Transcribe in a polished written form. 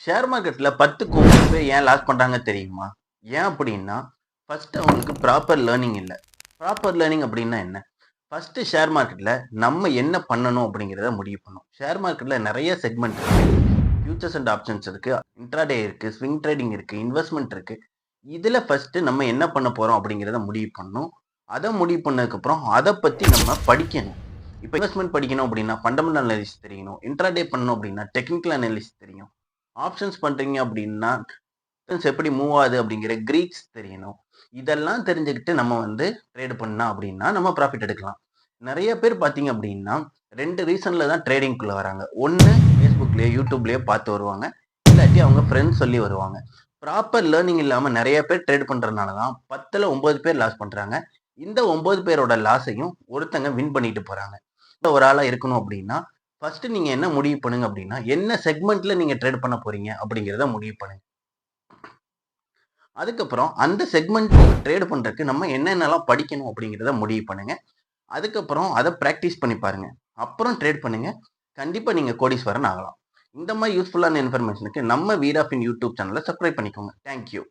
Share மார்க்கெட்ல 10க்கு 9 பேர் ஏன் லாஸ் பண்றாங்க தெரியுமா? ஏன் அப்படின்னா, ஃபர்ஸ்ட் அவங்களுக்கு ப்ராப்பர் லேர்னிங் இல்ல. ப்ராப்பர் லேர்னிங் அப்படின்னா என்ன? ஃபர்ஸ்ட் ஷேர் மார்க்கெட்ல நம்ம என்ன பண்ணணும் அப்படிங்கிறத முடிவு பண்ணணும். ஷேர் மார்க்கெட்ல நெறைய செக்மெண்ட் இருக்கு. ஃபியூச்சர்ஸ் அண்ட் ஆப்ஷன்ஸ் இருக்கு. இன்ட்ராடே இருக்கு. ஸ்விங் ட்ரேடிங் இருக்கு. இன்வெஸ்ட்மென்ட் இருக்கு. இதுல ஃபர்ஸ்ட் நம்ம என்ன பண்ண போறோம் அப்படிங்கிறத முடிவு பண்ணணும். அத முடிவு பண்ணதுக்கப்புறம் அத பத்தி நம்ம படிக்கணும். இப்ப இன்வெஸ்ட்மென்ட் படிக்கணும் அப்படின்னா ஃபண்டமெண்டல் அனாலிசிஸ் தெரியணும். இன்ட்ராடே பண்ணணும் அப்படின்னா டெக்னிக்கல் அனாலிசிஸ் தெரியும். ஆப்ஷன்ஸ் பண்றீங்க அப்படின்னா, ஆப்ஷன்ஸ் எப்படி மூவ் ஆகுது அப்படிங்கிற கிரீக்ஸ் தெரியணும். இதெல்லாம் தெரிஞ்சுக்கிட்டு நம்ம ட்ரேட் பண்ணோம் அப்படின்னா, நம்ம ப்ராஃபிட் எடுக்கலாம். நெறைய பேர் பார்த்தீங்க அப்படின்னா, 2 ரீசன்ல தான் ட்ரேடிங்க்குள்ள வராங்க. ஒண்ணு Facebookலயோ, YouTubeலயோ பார்த்து வருவாங்க. இல்லாட்டி அவங்க ஃப்ரெண்ட்ஸ் சொல்லி வருவாங்க. ப்ராப்பர் லேர்னிங் இல்லாம நெறைய பேர் ட்ரேட் பண்றதுனால தான் 10ல 9 பேர் லாஸ் பண்றாங்க. இந்த 9 பேரோட லாஸையும் ஒருத்தங்க வின் பண்ணிட்டு போறாங்க. ஒரு ஆளா இருக்கணும் அப்படின்னா, ஃபர்ஸ்ட் நீங்க என்ன முடிவு பண்ணுங்க அப்படின்னா, என்ன செக்மெண்ட்ல நீங்க ட்ரேட் பண்ண போறீங்க அப்படிங்கிறத முடிவு பண்ணுங்க. அதுக்கப்புறம் அந்த செக்மெண்ட் ட்ரேட் பண்றதுக்கு நம்ம என்னென்னலாம் படிக்கணும் அப்படிங்கிறத முடிவு பண்ணுங்க. அதுக்கப்புறம் அத பிராக்டிஸ் பண்ணி பாருங்க. அப்புறம் ட்ரேட் பண்ணுங்க. கண்டிப்பா நீங்க கோடீஸ்வரன் ஆகலாம். இந்த மாரி யூஸ்ஃபுல்லான இன்ஃபர்மேஷனுக்கு நம்ம வீராஃபின் யூடியூப் சேனல சப்ஸ்கிரைப் பண்ணிக்கோங்க. Thank you.